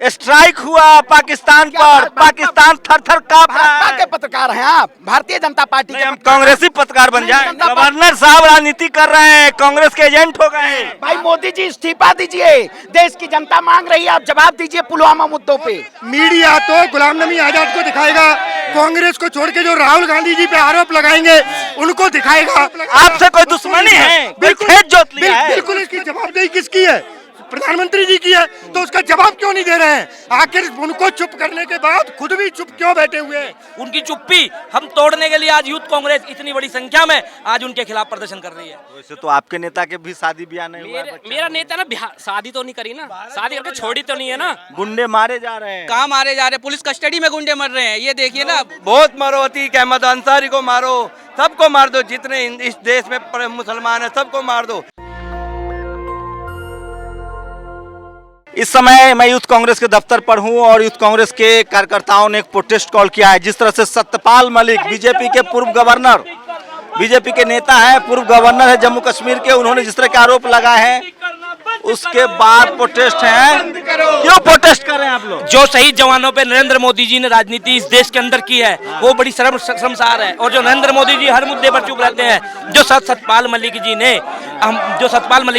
Strike हुआ पाकिस्तान पर, पाकिस्तान थर थर कांप रहा भाजपा है। के पत्रकार हैं आप, भारतीय जनता पार्टी के हम पत्रकार। कांग्रेसी पत्रकार बन जाए। जनता पार्टी- गवर्नर साहब राजनीति कर रहे हैं, कांग्रेस के एजेंट हो गए हैं। भाई मोदी जी इस्तीफा दीजिए, देश की जनता मांग रही है, आप जवाब दीजिए पुलवामा मुद्दों पे। मीडिया तो गुलाम नबी आजाद को दिखाएगा, कांग्रेस को छोड़ के जो राहुल गांधी जी पे आरोप लगाएंगे उनको दिखाएगा। आपसे कोई दुश्मनी है? बिल्कुल खेत जोत लिया है? बिल्कुल। इसकी जवाबदेही किसकी है? प्रधानमंत्री जी की है, तो उसका जवाब क्यों नहीं दे रहे हैं? आखिर उनको चुप करने के बाद खुद भी चुप क्यों बैठे हुए हैं? उनकी चुप्पी हम तोड़ने के लिए आज यूथ कांग्रेस इतनी बड़ी संख्या में आज उनके खिलाफ प्रदर्शन कर रही है। वैसे तो आपके नेता के भी शादी ब्याह नहीं हुआ है। मेरा नेता ना शादी तो नहीं करी ना, शादी करके छोड़ी तो नहीं है ना। गुंडे मारे जा रहे हैं। कहाँ मारे जा रहे हैं? पुलिस कस्टडी में गुंडे मर रहे हैं, ये देखिए ना। बहुत मारो, अतीक अहमद अंसारी को मारो, सबको मार दो, जितने इस देश में मुसलमान है सबको मार दो। इस समय मैं यूथ कांग्रेस के दफ्तर पर हूं और यूथ कांग्रेस के कार्यकर्ताओं ने एक प्रोटेस्ट कॉल किया है। जिस तरह से सत्यपाल मलिक, बीजेपी के पूर्व गवर्नर, बीजेपी के नेता हैं, पूर्व गवर्नर है जम्मू कश्मीर के, उन्होंने जिस तरह के आरोप लगाए हैं उसके बाद प्रोटेस्ट है। क्यों प्रोटेस्ट कर रहे हैं आप लोग? जो शहीद जवानों पे नरेंद्र मोदी जी ने राजनीति इस देश के अंदर की है वो बड़ी शर्मसार है। और जो नरेंद्र मोदी जी हर मुद्दे पर चुप रहते हैं, जो सतपाल मलिक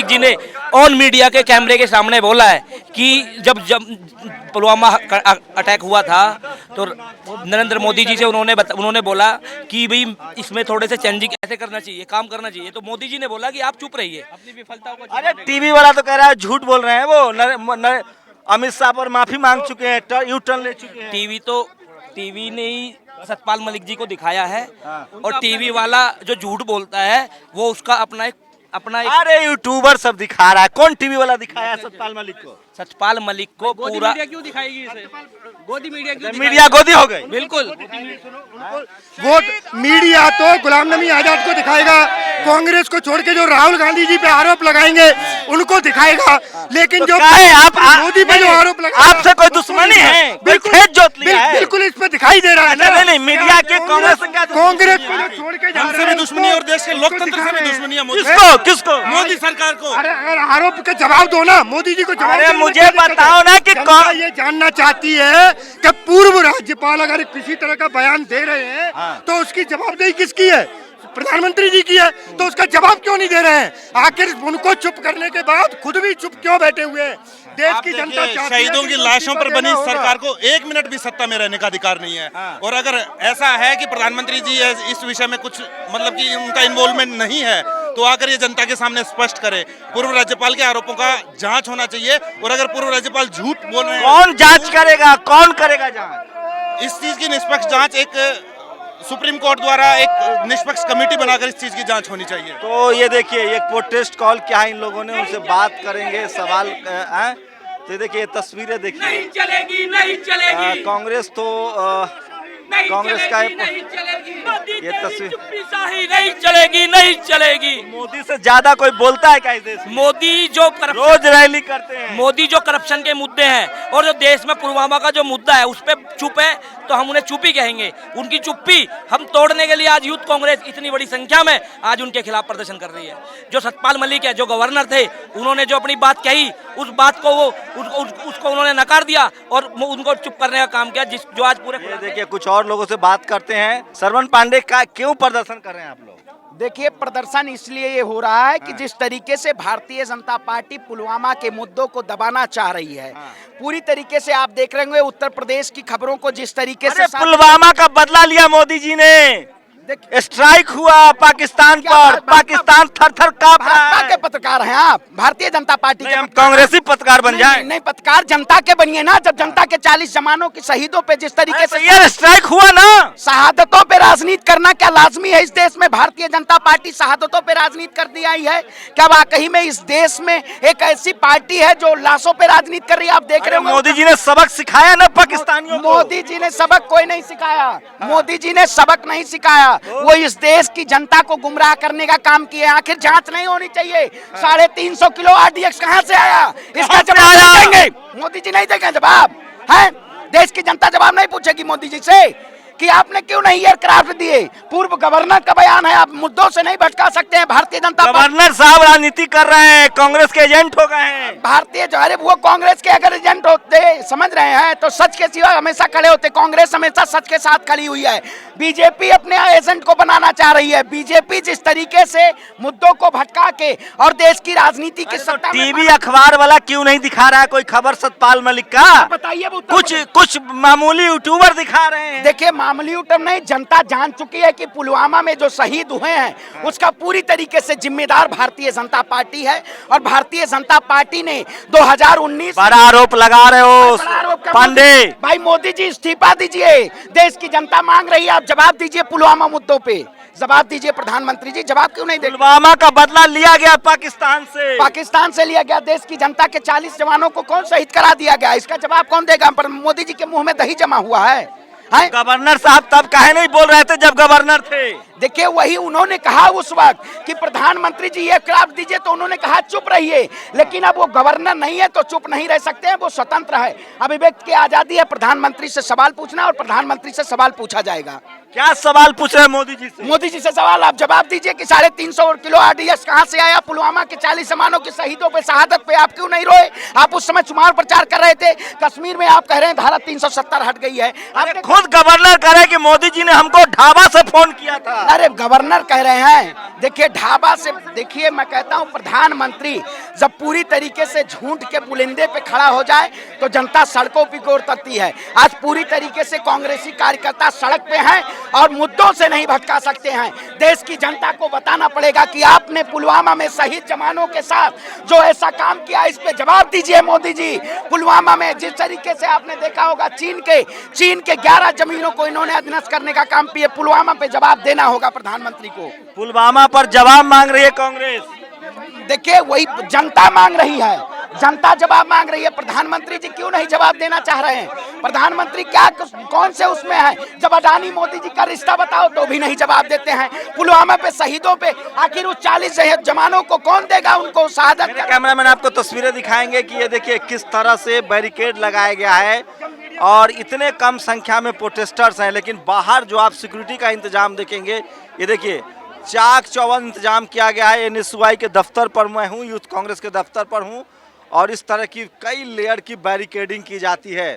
जी ने ऑन मीडिया के कैमरे के सामने बोला है कि जब पुलवामा अटैक हुआ था तो नरेंद्र मोदी जी से उन्होंने बोला कि भाई इसमें थोड़े से चेंजिंग ऐसे करना चाहिए, काम करना चाहिए। तो मोदी जी ने बोला कि आप चुप रहिए, अपनी विफलताओं को। अरे टीवी वाला तो कह रहा है झूठ बोल रहे हैं वो। अमित शाह पर माफी मांग चुके हैं, यू टर्न ले चुके हैं। टीवी ने ही सतपाल मलिक जी को दिखाया है और टीवी वाला जो झूठ बोलता है वो उसका अपना एक अरे यूट्यूबर सब दिखा रहा है। कौन टीवी वाला दिखाया है सतपाल मलिक को? सतपाल मलिक को पूरा क्यों दिखाएगी इसे? गोदी मीडिया क्यों? मीडिया गोदी हो गई। बिल्कुल। वो मीडिया तो गुलाम नबी आजाद को दिखाएगा, कांग्रेस को छोड़ के जो राहुल गांधी जी पे आरोप लगाएंगे उनको दिखाएगा। लेकिन जो आप मोदी पे जो आरोप लगा, आपसे कोई दुश्मनी है? बिल्कुल खेत जोत लिया है? बिल्कुल इस पे दिखाई दे रहा है ना। नहीं, मीडिया के कांग्रेस से क्या कांग्रेस को जो छोड़ के जा रहे हैं, दुश्मनी और देश के लोकतंत्र से भी दुश्मनी है। किसको? मोदी सरकार को। अरे अगर आरोप का जवाब दो ना, मोदी जी को जवाब। अरे मुझे बताओ ना कि जनता ये जानना चाहती है कि पूर्व राज्यपाल अगर किसी तरह का बयान दे रहे हैं तो उसकी जवाबदेही किसकी है? प्रधानमंत्री जी की है, तो उसका जवाब क्यों नहीं दे रहे हैं? आखिर उनको चुप करने के बाद खुद भी चुप क्यों बैठे हुए हैं? देश की जनता चाहती है शहीदों की लाशों पर बनी सरकार को एक मिनट भी सत्ता में रहने का अधिकार नहीं है। और अगर ऐसा है कि प्रधानमंत्री जी इस विषय में कुछ मतलब कि उनका इन्वॉल्वमेंट नहीं है तो आकर ये जनता के सामने स्पष्ट करे। पूर्व राज्यपाल के आरोपों का जांच होना चाहिए और अगर पूर्व राज्यपाल झूठ बोल रहे हैं, कौन जांच करेगा? कौन करेगा जांच? इस चीज की निष्पक्ष जांच एक सुप्रीम कोर्ट द्वारा एक निष्पक्ष कमेटी बनाकर इस चीज की जांच होनी चाहिए। तो ये देखिए एक प्रोटेस्ट कॉल क्या है इन लोगों ने, उनसे बात करेंगे, सवाल तो देखिए ये तस्वीरें देखिए। नहीं चलेगी। कांग्रेस तो कांग्रेस का ये तस्वीर नहीं चलेगी। मोदी से ज्यादा कोई बोलता है क्या इस देश में? मोदी जो रोज रैली करते हैं। मोदी जो करप्शन के मुद्दे हैं और जो देश में पुलवामा का जो मुद्दा है उस पर चुप है तो हम उन्हें चुप ही कहेंगे। उनकी चुप्पी हम तोड़ने के लिए आज यूथ कांग्रेस इतनी बड़ी संख्या में आज उनके खिलाफ प्रदर्शन कर रही है। जो सतपाल मलिक है, जो गवर्नर थे, उन्होंने जो अपनी बात कही उस बात को उसको उन्होंने नकार दिया और उनको चुप करने का काम किया, जो आज पूरे। देखिए कुछ और लोगों से बात करते हैं। श्रवण पांडे का क्यों प्रदर्शन कर रहे हैं आप लोग? देखिए प्रदर्शन इसलिए ये हो रहा है कि जिस तरीके से भारतीय जनता पार्टी पुलवामा के मुद्दों को दबाना चाह रही है, पूरी तरीके से आप देख रहे होंगे उत्तर प्रदेश की खबरों को जिस तरीके से पुलवामा का बदला लिया मोदी जी ने। स्ट्राइक हुआ पाकिस्तान पर, पाकिस्तान थर थर कांप रहा है। भाजपा के पत्रकार हैं आप, भारतीय जनता पार्टी के। हम कांग्रेसी पत्रकार बन जाए। नहीं, पत्रकार जनता के बनिए ना। जब जनता के 40 जवानों की शहीदों पे जिस तरीके से ये स्ट्राइक हुआ ना, शहादतों पे राजनीति करना क्या लाजमी है इस देश में? भारतीय जनता पार्टी शहादतों पे राजनीति कर दी आई है क्या? वाकई में इस देश में एक ऐसी पार्टी है जो लाशों पे राजनीति कर रही है? आप देख रहे हो मोदी जी ने सबक सिखाया ना पाकिस्तानियों को। मोदी जी ने सबक कोई नहीं सिखाया। मोदी जी ने सबक नहीं सिखाया, वो इस देश की जनता को गुमराह करने का काम किया। आखिर जांच नहीं होनी चाहिए? 350 किलो RDX कहां से आया? इसका जवाब देंगे मोदी जी? नहीं देंगे जवाब है? देश की जनता जवाब नहीं पूछेगी मोदी जी से। कि आपने क्यों नहीं एयरक्राफ्ट दिए? पूर्व गवर्नर का बयान है, आप मुद्दों से नहीं भटका सकते हैं। भारतीय जनता पार्टी गवर्नर साहब राजनीति कर रहे हैं, कांग्रेस के एजेंट हो गए हैं। भारतीय जो अरे वो कांग्रेस के अगर एजेंट होते, समझ रहे हैं, तो सच के सिवा हमेशा खड़े होते। कांग्रेस हमेशा सच के साथ खड़ी हुई है। बीजेपी अपने एजेंट को बनाना चाह रही है। बीजेपी जिस तरीके से मुद्दों को भटका के और देश की राजनीति की सत्ता में टीवी अखबार वाला क्यों नहीं दिखा रहा है कोई खबर सतपाल मलिक का? बताइए, वो कुछ मामूली यूट्यूबर दिखा रहे हैं। देखिए, मामूली यूट्यूब नहीं, जनता जान चुकी है कि पुलवामा में जो शहीद हुए हैं उसका पूरी तरीके से जिम्मेदार भारतीय जनता पार्टी है। और भारतीय जनता पार्टी ने 2019 बड़ा आरोप लगा रहे हो पांडे। भाई मोदी जी इस्तीफा दीजिए, देश की जनता मांग रही है, आप जवाब दीजिए। पुलवामा मुद्दों पे जवाब दीजिए प्रधानमंत्री जी, जवाब क्यों नहीं दे? पुलवामा का बदला लिया गया पाकिस्तान से लिया गया। देश की जनता के 40 जवानों को कौन शहीद करा दिया गया? इसका जवाब कौन देगा? पर मोदी जी के मुंह में दही जमा हुआ है। गवर्नर साहब तब काहे नहीं बोल रहे थे जब गवर्नर थे? देखिए, वही उन्होंने कहा उस वक्त कि प्रधानमंत्री जी ये क्राफ्ट दीजिए, तो उन्होंने कहा चुप रहिए। लेकिन अब वो गवर्नर नहीं है तो चुप नहीं रह सकते हैं, वो स्वतंत्र है। अभिव्यक्ति की आजादी है, प्रधानमंत्री से सवाल पूछना और प्रधानमंत्री से सवाल पूछा जाएगा। क्या सवाल पूछ रहे हैं मोदी जी से? मोदी जी से सवाल आप जवाब दीजिए कि 350 किलो RDX कहां से आया? पुलवामा के 40 जवानों के शहीदों पे, शहादत पे आप क्यों नहीं रोए? आप उस समय चुनाव प्रचार कर रहे थे। कश्मीर में आप कह रहे हैं धारा 370 हट गई है। आपने खुद गवर्नर कह रहे कि मोदी जी ने हमको ढाबा से फोन किया था। अरे गवर्नर कह रहे हैं, देखिए ढाबा से, देखिए मैं कहता हूं प्रधानमंत्री जब पूरी तरीके से झूठ के बुलंदे पे खड़ा हो जाए तो जनता सड़कों पर उतरती है। आज पूरी तरीके से कांग्रेसी कार्यकर्ता सड़क पे हैं और मुद्दों से नहीं भटका सकते हैं। देश की जनता को बताना पड़ेगा कि आपने पुलवामा में शहीद जवानों के साथ जो ऐसा काम किया, इस पे जवाब दीजिए मोदी जी। पुलवामा में जिस तरीके से आपने देखा होगा चीन के 11 जमीनों को इन्होंने अधीनस्थ करने का काम किया, पुलवामा पे जवाब देना होगा प्रधानमंत्री को। पुलवामा पर जवाब मांग रही है कांग्रेस। देखिए, वही जनता मांग रही है, जनता जवाब मांग रही है। प्रधानमंत्री जी क्यों नहीं जवाब देना चाह रहे हैं? प्रधानमंत्री क्या कौन से उसमें है? जब अडानी मोदी जी का रिश्ता बताओ तो भी नहीं जवाब देते हैं। पुलवामा पे शहीदों पे आखिर उस 40 जवानों को कौन देगा उनको शहादत? कैमरामैन आपको तस्वीरें दिखाएंगे कि ये देखिए किस तरह से बैरिकेड लगाया गया है और इतने कम संख्या में प्रोटेस्टर्स हैं, लेकिन बाहर जो आप सिक्योरिटी का इंतजाम देखेंगे, ये देखिए चाक चौबंद इंतजाम किया गया है। NSY के दफ्तर पर मैं हूँ, यूथ कांग्रेस के दफ्तर पर हूँ, और इस तरह की कई लेयर की बैरिकेडिंग की जाती है।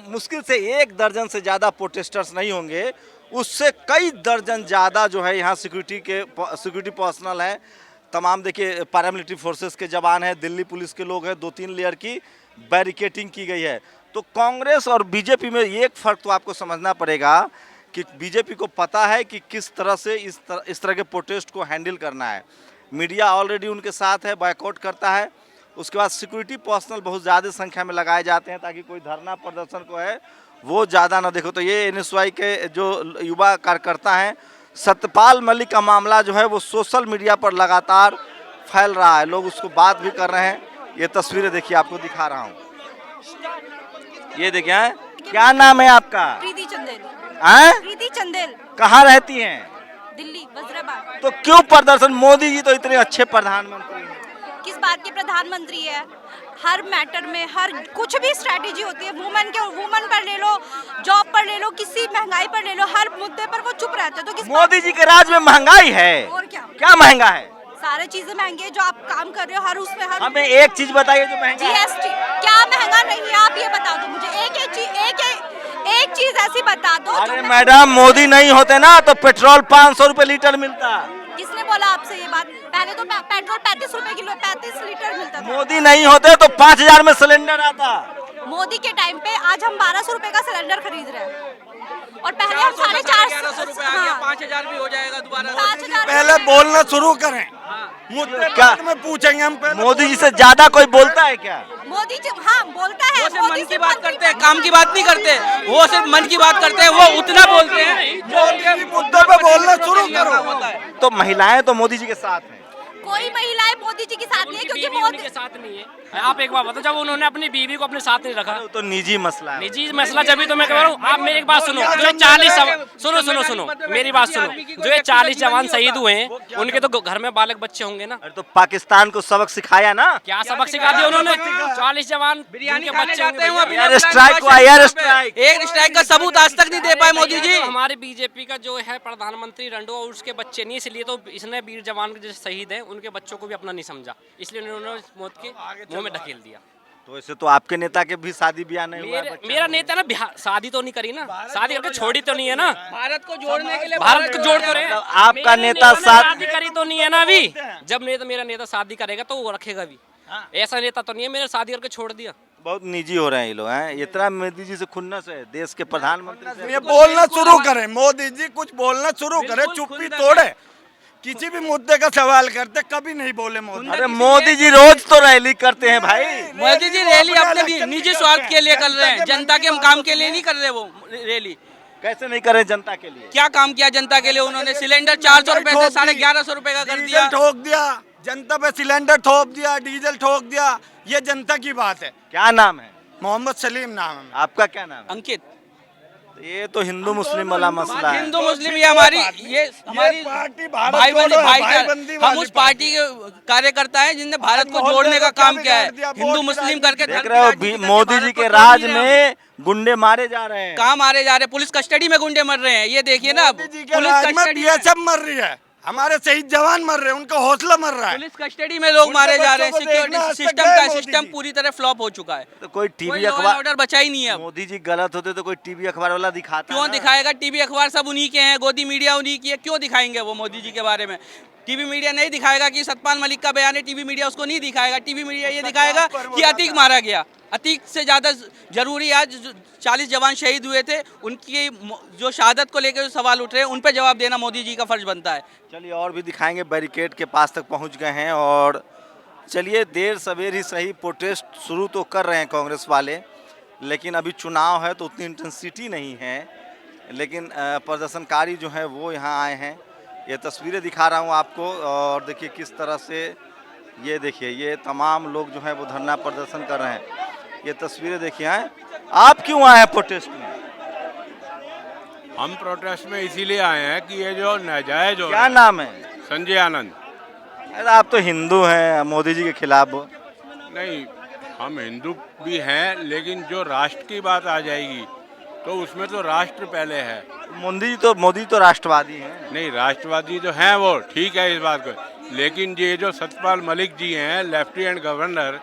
मुश्किल से 1 दर्जन से ज़्यादा प्रोटेस्टर्स नहीं होंगे, उससे कई दर्जन ज़्यादा जो है यहाँ सिक्योरिटी पर्सनल हैं। तमाम देखिए पैरामिलिट्री फोर्सेस के जवान हैं, दिल्ली पुलिस के लोग हैं। 2-3 लेयर की बैरिकेडिंग की गई है। तो कांग्रेस और बीजेपी में एक फ़र्क तो आपको समझना पड़ेगा कि बीजेपी को पता है कि किस तरह से इस तरह के प्रोटेस्ट को हैंडल करना है। मीडिया ऑलरेडी उनके साथ है, बॉयकॉट करता है। उसके बाद सिक्योरिटी पर्सनल बहुत ज़्यादा संख्या में लगाए जाते हैं ताकि कोई धरना प्रदर्शन को है वो ज़्यादा ना देखो। तो ये NSY के जो युवा कार्यकर्ता हैं, सत्यपाल मलिक का मामला जो है वो सोशल मीडिया पर लगातार फैल रहा है, लोग उसको बात भी कर रहे हैं। ये तस्वीरें देखिए, आपको दिखा रहा हूँ, ये देखिए। क्या नाम है आपका? प्रीति चंदेल। प्रीति चंदेल। कहाँ रहती हैं? दिल्ली, वज्राबाद। तो क्यों प्रदर्शन? मोदी जी तो इतने अच्छे प्रधानमंत्री हैं। किस बात के प्रधानमंत्री है? हर मैटर में हर कुछ भी स्ट्रैटेजी होती है। वुमन पर ले लो, जॉब पर ले लो, किसी महंगाई पर ले लो, हर मुद्दे पर वो चुप रहते हैं। तो किस मोदी जी के राज में महंगाई है? और क्या महंगा है? सारे चीजें महंगी है जो आप काम कर रहे हो, हर उसमें हर हमें एक चीज बताइए जो महंगा है। GST क्या महंगा नहीं है? आप ये बता दो मुझे, एक चीज ऐसी बता दो। अरे मैडम, मोदी नहीं होते ना तो पेट्रोल 500 रुपए लीटर मिलता। किसने बोला आपसे ये बात? पहले तो पेट्रोल 35 रुपए किलो, 35 लीटर मिलता था। मोदी नहीं होते तो 5000 में सिलेंडर आता। मोदी के टाइम पे आज हम 1200 रुपए का सिलेंडर खरीद रहे हैं और पहले हम 450 रुपए आ गया, 5000 भी हो जाएगा दोबारा। 5000 पहले बोलना शुरू करें, मुद्दे क्या में पूछेंगे हम। मोदी जी से ज्यादा कोई बोलता है क्या? मोदी जी हाँ बोलता है, वो सिर्फ मन की बात करते हैं, काम की बात नहीं करते। वो सिर्फ मन की बात करते हैं, वो उतना बोलते हैं मुद्दे पे बोलना शुरू करो। तो महिलाएं तो मोदी जी के साथ हैं। कोई महिलाएं मोदी जी के साथ नहीं है, क्योंकि बीवी मोदी उनके साथ नहीं है। आप एक बात बताओ, जब उन्होंने अपनी बीवी को अपने साथ नहीं रखा, वो तो निजी मसला है। निजी मसला, जब भी तो मैं कह रहा हूँ। आप मेरी एक बात सुनो, जो 40 सुनो मेरी बात सुनो, जो ये 40 जवान शहीद हुए हैं, उनके तो घर में बालक बच्चे होंगे ना। अरे तो पाकिस्तान को सबक सिखाया ना। क्या सबक सिखा दिया उन्होंने? 40 जवान बिरयानी जिनके खाने बच्चे जाते हैं होंगे, वहाँ एयर स्ट्राइक हुआ, एयर स्ट्राइक। एक स्ट्राइक का सबूत आज तक नहीं दे पाए मोदी जी। हमारे बीजेपी का जो है प्रधानमंत्री रंडो और उसके बच्चे नहीं, इसलिए तो इसने वीर जवान के जो शहीद हैं उनके बच्चों को भी अपना नहीं समझा, इसलिए उन्होंने मौत के मुंह में ढकेल दिया। तो ऐसे तो आपके नेता के भी शादी ब्याह नहीं हुआ है, बच्चा मेरा नेता ना शादी तो नहीं करी ना, शादी करके छोड़ी तो नहीं है ना, भारत को जोड़ने के लिए भारत को जोड़ तो रहे हैं। आपका मेरे नेता ने शादी करी तो नहीं है ना अभी। जब मेरा नेता शादी करेगा तो वो रखेगा भी। ऐसा नेता तो नहीं है मेरा शादी करके छोड़ दिया। बहुत निजी हो रहे हैं ये लोग हैं। इतना मोदी जी से खुन्नस है देश के प्रधानमंत्री से। ये बोलना शुरू करें, मोदी जी कुछ बोलना शुरू करें, चुप्पी तोड़े। किसी भी मुद्दे का सवाल करते कभी नहीं बोले मोदी। अरे मोदी जी रोज तो रैली करते हैं भाई। मोदी जी रैली अपने निजी स्वार्थ के लिए कर रहे हैं, जनता के काम के लिए नहीं कर रहे वो रैली। कैसे नहीं करे जनता के लिए? क्या काम किया जनता के लिए उन्होंने? सिलेंडर 400 रुपए से 1150 रुपए का कर दिया। डीजल ठोक दिया, जनता पे सिलेंडर ठोक दिया, डीजल ठोक दिया। ये जनता की बात है। क्या नाम है? मोहम्मद सलीम नाम है। आपका क्या नाम है? अंकित। ये तो हिंदू मुस्लिम वाला मसला है। हिंदू मुस्लिम ये हमारी पार्टी भारत भाई जोड़ो है, भाई भाईबंदी हम वाली उस पार्टी के कार्यकर्ता है जिनने भारत को जोड़ने का काम किया है। हिंदू मुस्लिम करके देख रहे हो मोदी जी के राज में गुंडे मारे जा रहे हैं। कहाँ मारे जा रहे हैं? पुलिस कस्टडी में गुंडे मर रहे हैं, ये देखिए ना। मोदी जी के राज में बीएसएफ मर रही है, हमारे शहीद जवान मर रहे हैं, उनका हौसला मर रहा है। पुलिस कस्टडी में लोग मारे जा रहे हैं। बच्चों को देखना, सिक्योरिटी आज तक सिस्टम गए का मोदी सिस्टम जी। पूरी तरह फ्लॉप हो चुका है। तो कोई टीवी कोई लॉ एंड अखबार ऑर्डर बचा ही नहीं है अब। मोदी जी गलत होते तो कोई टीवी अखबार वाला दिखाता क्यों ना। दिखाएगा? टीवी अखबार सब उन्हीं के हैं, गोदी मीडिया उन्हीं की है, क्यों दिखाएंगे वो मोदी जी के बारे में? टीवी मीडिया नहीं दिखाएगा कि सतपाल मलिक का बयान है, टीवी मीडिया उसको नहीं दिखाएगा। टीवी मीडिया ये दिखाएगा कि अतीक मारा गया। अतीक से ज़्यादा जरूरी आज 40 जवान शहीद हुए थे, उनकी जो शहादत को लेकर जो सवाल उठ रहे हैं उन पर जवाब देना मोदी जी का फर्ज बनता है। चलिए और भी दिखाएंगे। बैरिकेड के पास तक पहुंच गए हैं और चलिए देर सवेर ही सही प्रोटेस्ट शुरू तो कर रहे हैं कांग्रेस वाले, लेकिन अभी चुनाव है तो उतनी इंटेंसिटी नहीं है। लेकिन प्रदर्शनकारी जो है वो यहाँ आए हैं। ये तस्वीरें दिखा रहा हूँ आपको और देखिए किस तरह से ये देखिए ये तमाम लोग जो है वो धरना प्रदर्शन कर रहे हैं। ये तस्वीरें देखिए हैं। आप क्यों आए हैं प्रोटेस्ट में? हम प्रोटेस्ट में इसीलिए आए हैं कि ये जो नाजायज हो क्या नाम है? संजय आनंद। अरे आप तो हिंदू हैं, मोदी जी के खिलाफ हो। नहीं, हम हिंदू भी हैं, लेकिन जो राष्ट्र की बात आ जाएगी तो उसमें तो राष्ट्र पहले है। मोदी तो राष्ट्रवादी हैं। नहीं, राष्ट्रवादी तो हैं वो, ठीक है इस बात को, लेकिन ये जो सतपाल मलिक जी हैं लेफ्टिनेंट गवर्नर,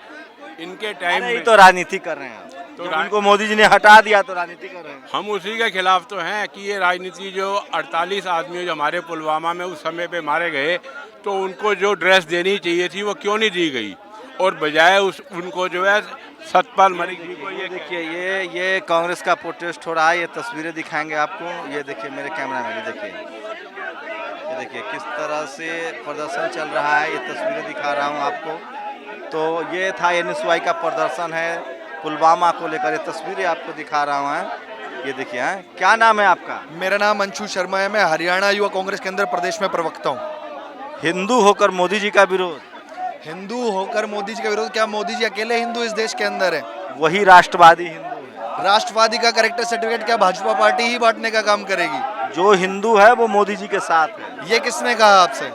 इनके टाइम ये में तो राजनीति कर रहे हैं। तो जब उनको मोदी जी ने हटा दिया तो राजनीति कर रहे हैं। हम उसी के खिलाफ तो हैं कि ये राजनीति जो 48 आदमी जो हमारे पुलवामा में उस समय पे मारे गए, तो उनको जो ड्रेस देनी चाहिए थी वो क्यों नहीं दी गई, और बजाय उनको जो है सतपाल मलिक जी को ये देखिए ये कांग्रेस का प्रोटेस्ट हो रहा है। ये तस्वीरें दिखाएंगे आपको। ये देखिए मेरे कैमरा में, ये देखिए किस तरह से प्रदर्शन चल रहा है। ये तस्वीरें दिखा रहा हूँ आपको। तो ये था NSY का प्रदर्शन है पुलवामा को लेकर। ये तस्वीरें आपको दिखा रहा हूँ। ये देखिए हैं। क्या नाम है आपका? मेरा नाम अंशु शर्मा है। मैं हरियाणा युवा कांग्रेस के अंदर प्रदेश में प्रवक्ता हूँ। हिंदू होकर मोदी जी का विरोध? हिंदू होकर मोदी जी का विरोध? क्या मोदी जी अकेले हिंदू इस देश के अंदर है? वही राष्ट्रवादी हिंदू है। राष्ट्रवादी का कैरेक्टर सर्टिफिकेट क्या भाजपा पार्टी ही बांटने का काम करेगी? जो हिंदू है वो मोदी जी के साथ है। ये किसने कहा आपसे?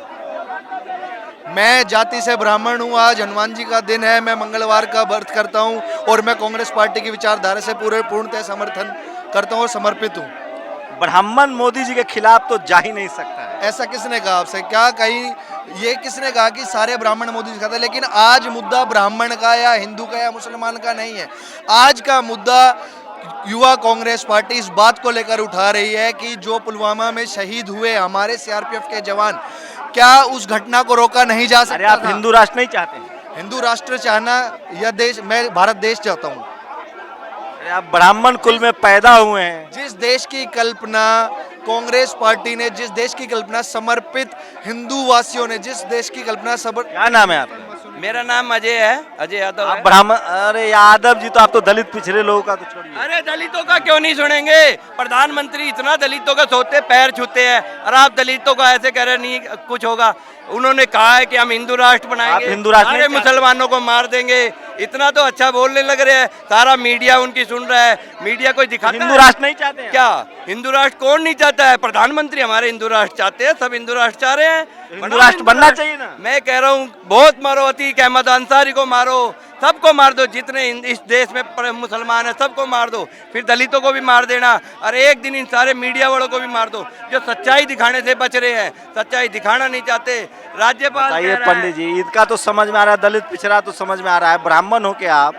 मैं जाति से ब्राह्मण हूँ। आज हनुमान जी का दिन है। मैं मंगलवार का व्रत करता हूँ और मैं कांग्रेस पार्टी की विचारधारा से पूर्णतः समर्थन करता हूँ और समर्पित हूँ। ब्राह्मण मोदी जी के खिलाफ तो जा ही नहीं सकता है। ऐसा किसने कहा आपसे? क्या कहीं ये किसने कहा कि सारे ब्राह्मण मोदी जी खाते? लेकिन आज मुद्दा ब्राह्मण का या हिंदू का या मुसलमान का नहीं है। आज का मुद्दा युवा कांग्रेस पार्टी इस बात को लेकर उठा रही है कि जो पुलवामा में शहीद हुए हमारे CRPF के जवान, क्या उस घटना को रोका नहीं जा सकता? अरे आप हिंदू राष्ट्र नहीं चाहते हैं? हिंदू राष्ट्र चाहना या देश, मैं भारत देश चाहता हूँ। आप ब्राह्मण कुल में पैदा हुए हैं। जिस देश की कल्पना कांग्रेस पार्टी ने, जिस देश की कल्पना समर्पित हिंदू वासियों ने, जिस देश की कल्पना क्या नाम है आपका? मेरा नाम अजय है, अजय यादव आप है। ब्राह्मण, अरे यादव जी तो आप तो दलित पिछड़े लोगों का तो छोड़िए। अरे दलितों का क्यों नहीं सुनेंगे? प्रधानमंत्री इतना दलितों का सोते पैर छूते हैं और आप दलितों को ऐसे कह रहे नहीं कुछ होगा। उन्होंने कहा है कि हम हिंदू राष्ट्र बनाएंगे, आप हिंदू राष्ट्र सारे नहीं चाहते? मुसलमानों को मार देंगे। इतना तो अच्छा बोलने लग रहे हैं, सारा मीडिया उनकी सुन रहा है। मीडिया कोई दिखाता हिंदू है? राष्ट्र नहीं चाहते हैं? क्या हिंदू राष्ट्र कौन नहीं चाहता है? प्रधानमंत्री हमारे हिंदू राष्ट्र चाहते हैं, सब हिंदू राष्ट्र चाह रहे हैं। हिंदू राष्ट्र बनना चाहिए ना। मैं कह रहा हूँ बहुत मारो, अतीक अहमद अंसारी को मारो, सबको मार दो, जितने इस देश में मुसलमान है सबको मार दो, फिर दलितों को भी मार देना, और एक दिन इन सारे मीडिया वालों को भी मार दो जो सच्चाई दिखाने से बच रहे हैं, सच्चाई दिखाना नहीं चाहते। राज्यपाल कह बताइए रहा है- पंडित जी, इनका तो समझ में आ रहा है, दलित पिछड़ा तो समझ में आ रहा है, ब्राह्मण हो के आप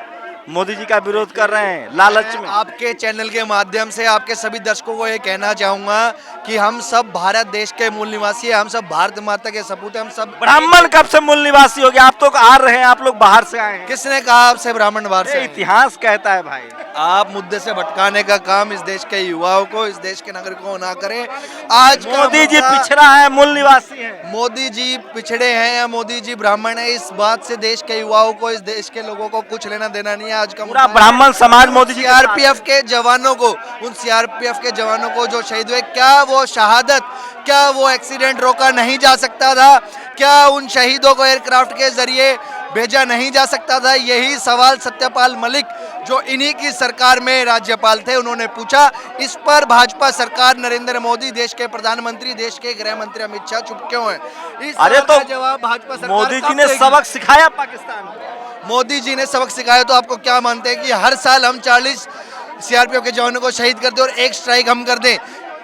मोदी जी का विरोध कर रहे हैं लालच में। आपके चैनल के माध्यम से आपके सभी दर्शकों को ये कहना चाहूंगा कि हम सब भारत देश के मूल निवासी हैं, हम सब भारत माता के सपूत हैं, हम सब। ब्राह्मण कब से मूल निवासी हो गया? आप तो आ रहे हैं, आप लोग बाहर से आए हैं। किसने कहा आपसे ब्राह्मण बाहर से ये आए हैं? इतिहास कहता है भाई। आप मुद्दे से भटकाने का काम इस देश के युवाओं को, इस देश के नागरिकों को ना करें। आज का मोदी जी मुद्दा- पिछड़ा है, मूल निवासी है। मोदी जी पिछड़े हैं या मोदी जी ब्राह्मण है, इस बात से देश के युवाओं को, इस देश के लोगों को कुछ लेना देना नहीं है। आज का पूरा ब्राह्मण समाज मोदी जी के साथ है। सीआरपीएफ के जवानों को, उन सीआरपीएफ के जवानों को जो शहीद हुए, क्या वो शहादत, क्या वो एक्सीडेंट रोका नहीं जा सकता था? क्या उन शहीदों को एयरक्राफ्ट के जरिए भेजा नहीं जा सकता था? यही सवाल सत्यपाल मलिक, जो इन्हीं की सरकार में राज्यपाल थे, उन्होंने पूछा। इस पर भाजपा सरकार, नरेंद्र मोदी, देश के प्रधानमंत्री, देश के गृह मंत्री अमित शाह चुप क्यों हैं? इस अरे सवाल तो का जवाब भाजपा सरकार मोदी जी कब ने देगी? सबक सिखाया पाकिस्तान को। मोदी जी ने सबक सिखाया तो आपको क्या मानते हैं कि हर साल हम 40 सीआरपीएफ के जवानों को शहीद कर दें और एक स्ट्राइक हम कर दें?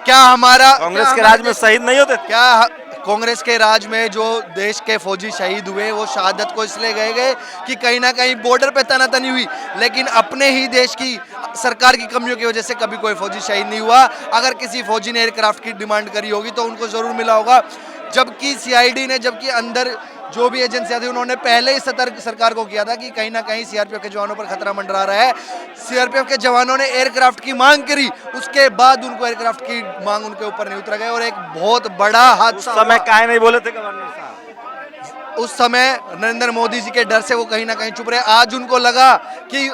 क्या हमारा कांग्रेस के राज में शहीद नहीं होते? क्या कांग्रेस के राज में जो देश के फौजी शहीद हुए वो शहादत को इसलिए गए कि कहीं ना कहीं बॉर्डर पे तनातनी हुई, लेकिन अपने ही देश की सरकार की कमियों की वजह से कभी कोई फौजी शहीद नहीं हुआ। अगर किसी फौजी ने एयरक्राफ्ट की डिमांड करी होगी तो उनको जरूर मिला होगा। जबकि सीआईडी ने, जबकि अंदर जो भी एजेंसियां थी, उन्होंने पहले ही सतर्क सरकार को किया था कि कहीं ना कहीं सीआरपीएफ के जवानों पर खतरा मंडरा रहा है। सीआरपीएफ के जवानों ने एयरक्राफ्ट की मांग करी, उसके बाद उनको एयरक्राफ्ट की मांग उनके ऊपर नहीं उतर गए और एक बहुत बड़ा उस हादसा समय हुआ। काहे नहीं बोले थे गवर्नर साहब? उस समय नरेंद्र मोदी जी के डर से वो कहीं ना कहीं चुप रहे। आज उनको लगा कि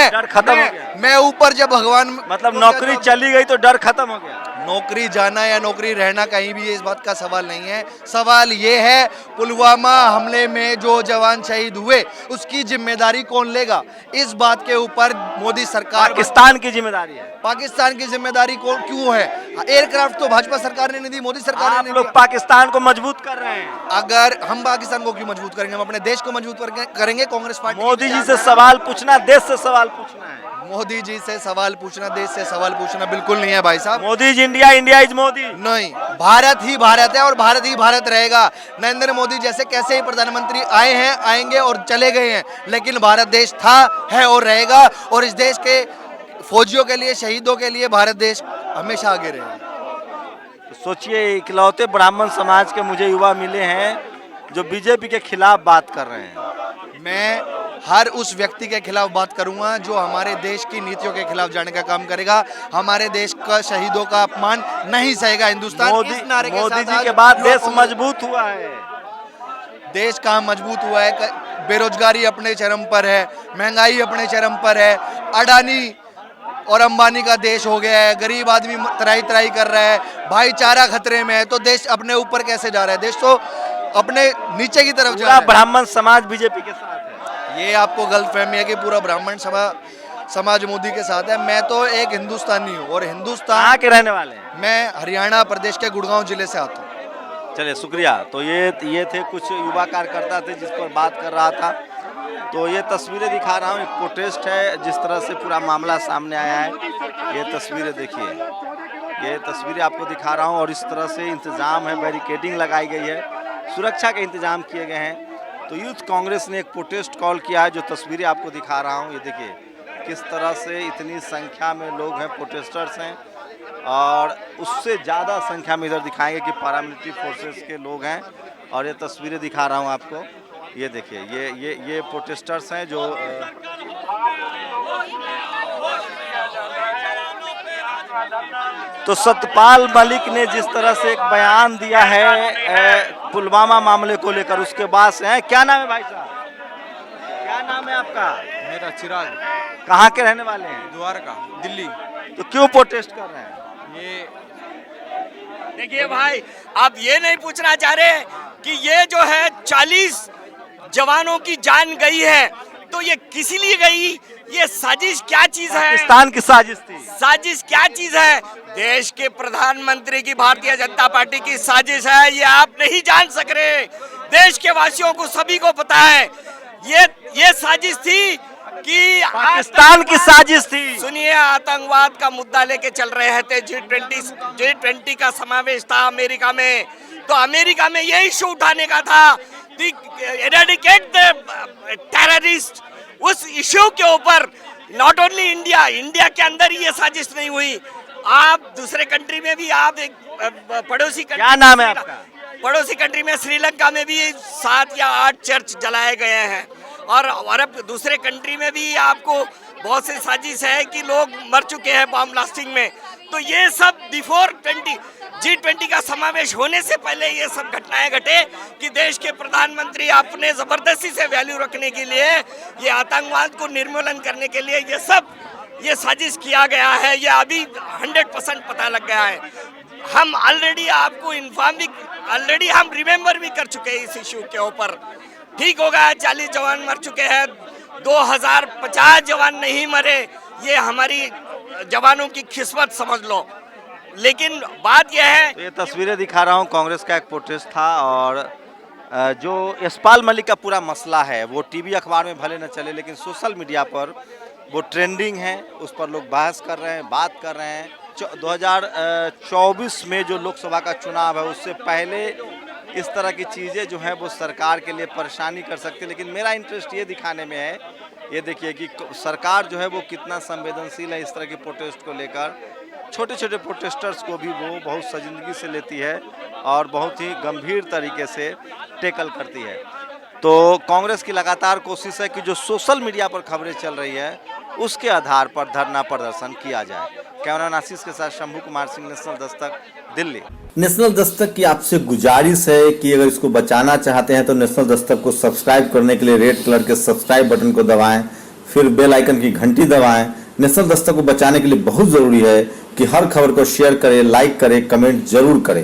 डर खत्म हो गया। मैं ऊपर, जब भगवान मतलब नौकरी चली गई तो डर खत्म हो गया। नौकरी जाना या नौकरी रहना कहीं भी इस बात का सवाल नहीं है। सवाल ये है, पुलवामा हमले में जो जवान शहीद हुए उसकी जिम्मेदारी कौन लेगा? इस बात के ऊपर मोदी सरकार, पाकिस्तान की जिम्मेदारी है। पाकिस्तान की जिम्मेदारी क्यों है? एयरक्राफ्ट तो भाजपा सरकार ने नहीं दी, मोदी सरकार ने आप नहीं लोग दिया। पाकिस्तान को मजबूत कर रहे हैं। अगर हम पाकिस्तान को क्यों मजबूत करेंगे? हम अपने देश को मजबूत करेंगे। कांग्रेस पार्टी मोदी जी से सवाल पूछना, देश से सवाल पूछना है। मोदी जी से सवाल पूछना, देश से सवाल पूछना बिल्कुल नहीं है भाई साहब। Modi is India, India is Modi. नहीं, भारत ही भारत है और भारत ही भारत रहेगा। नरेंद्र मोदी जैसे कैसे ही प्रधानमंत्री आए हैं, आएंगे और चले गए हैं, लेकिन भारत देश था, है और रहेगा। और इस देश के फौजियों के लिए, शहीदों के लिए भारत देश हमेशा आगे रहेगा। सोचिए, इकलौते ब्राह्मण समाज के मुझे युवा मिले हैं जो बीजेपी के खिलाफ बात कर रहे हैं। मैं हर उस व्यक्ति के खिलाफ बात करूंगा जो हमारे देश की नीतियों के खिलाफ जाने का काम करेगा, हमारे देश का शहीदों का अपमान नहीं सहेगा हिंदुस्तान। मोदी इस नारे के मोदी साथ जी आज के बाद युवा देश कांग्रेस- मजबूत हुआ है। देश कहाँ मजबूत हुआ है? बेरोजगारी अपने चरम पर है, महंगाई अपने चरम पर है, अडानी और अंबानी का देश हो गया है, गरीब आदमी तराई तराई कर रहा है, भाईचारा खतरे में है, तो देश अपने ऊपर कैसे जा रहा है? देश तो अपने नीचे की तरफ जा रहा पूरा है। ब्राह्मण समाज बीजेपी के साथ है। ये आपको गलतफहमी है कि पूरा ब्राह्मण समाज मोदी के साथ है। मैं तो एक हिंदुस्तानी हूँ और हिंदुस्तान कहाँ के रहने वाले हैं? मैं हरियाणा प्रदेश के गुड़गांव जिले से आता हूँ। चलिए, शुक्रिया। तो ये थे कुछ युवा कार्यकर्ता थे जिस पर बात कर रहा था। तो ये तस्वीरें दिखा रहा हूँ, एक प्रोटेस्ट है, जिस तरह से पूरा मामला सामने आया है। ये तस्वीरें देखिए, ये तस्वीरें आपको दिखा रहा हूँ और इस तरह से इंतजाम है, बैरिकेडिंग लगाई गई है, सुरक्षा के इंतजाम किए गए हैं। तो यूथ कांग्रेस ने एक प्रोटेस्ट कॉल किया है, जो तस्वीरें आपको दिखा रहा हूँ। ये देखिए किस तरह से इतनी संख्या में लोग हैं, प्रोटेस्टर्स हैं, और उससे ज़्यादा संख्या में इधर दिखाएंगे कि पैरामिलिट्री फोर्सेस के लोग हैं। और ये तस्वीरें दिखा रहा हूँ आपको, ये देखिए, ये प्रोटेस्टर्स हैं जो तो सत्यपाल मलिक ने जिस तरह से एक बयान दिया है पुलवामा मामले को लेकर, उसके बाद से हैं। क्या नाम है भाई साहब? है आपका? मेरा चिराग, कहाँ के रहने वाले हैं? द्वारका, दिल्ली। तो क्यों प्रोटेस्ट कर रहे हैं? ये देखिए भाई, आप ये नहीं पूछना चाह रहे कि ये जो है 40 जवानों की जान गई है, तो ये किस लिए गई? ये साजिश क्या चीज है? पाकिस्तान की साजिश थी। साजिश क्या चीज है? देश के प्रधानमंत्री की, भारतीय जनता पार्टी की साजिश है। ये आप नहीं जान सक रहे, देश के वासियों को सभी को पता है। ये साजिश थी कि पाकिस्तान की साजिश थी। सुनिए, आतंकवाद का मुद्दा लेके चल रहे थे। G20 का समावेश था अमेरिका में, तो अमेरिका में ये इशू उठाने का था, एरेडिकेट द टेररिस्ट। उस इशू के ऊपर नॉट ओनली इंडिया के अंदर ही ये साजिश नहीं हुई, आप दूसरे कंट्री में भी, आप एक पड़ोसी कंट्री, क्या नाम है आपका? पड़ोसी कंट्री में श्रीलंका में भी 7 या 8 चर्च जलाए गए हैं, और अरब दूसरे कंट्री में भी आपको बहुत से साजिश है कि लोग मर चुके हैं बॉम्ब ब्लास्टिंग में। तो ये सब बिफोर G20 का समावेश होने से पहले ये सब घटनाएं घटे कि देश के प्रधानमंत्री अपने जबरदस्ती से वैल्यू रखने के लिए, ये आतंकवाद को निर्मूलन करने के लिए ये साजिश किया गया है। ये अभी 100% पता लग गया है। हम ऑलरेडी आपको ऑलरेडी हम रिमेम्बर भी कर चुके हैं इस इशू के ऊपर। ठीक हो गया, 40 जवान मर चुके हैं, 2050 जवान नहीं मरे, ये हमारी जवानों की किस्मत समझ लो। लेकिन बात यह है, ये तस्वीरें दिखा रहा हूँ, कांग्रेस का एक प्रोटेस्ट था, और जो यशपाल मलिक का पूरा मसला है वो टीवी अखबार में भले न चले, लेकिन सोशल मीडिया पर वो ट्रेंडिंग है, उस पर लोग बहस कर रहे हैं, बात कर रहे हैं। 2024 में जो लोकसभा का चुनाव है उससे पहले इस तरह की चीज़ें जो हैं वो सरकार के लिए परेशानी कर सकती है। लेकिन मेरा इंटरेस्ट ये दिखाने में है, ये देखिए कि सरकार जो है वो कितना संवेदनशील है इस तरह की प्रोटेस्ट को लेकर। छोटे छोटे प्रोटेस्टर्स को भी वो बहुत संजीदगी से लेती है और बहुत ही गंभीर तरीके से टैकल करती है। तो कांग्रेस की लगातार कोशिश है कि जो सोशल मीडिया पर खबरें चल रही है उसके आधार पर धरना प्रदर्शन किया जाए। कैमरामैन आशीष के साथ शंभू कुमार सिंह, नेशनल दस्तक, दिल्ली। नेशनल दस्तक की आपसे गुजारिश है कि अगर इसको बचाना चाहते हैं तो नेशनल दस्तक को सब्सक्राइब करने के लिए रेड कलर के सब्सक्राइब बटन को दबाएं, फिर बेल आइकन की घंटी दबाएं। नेशनल दस्तक को बचाने के लिए बहुत जरूरी है कि हर खबर को शेयर करें, लाइक करें, कमेंट जरूर करें।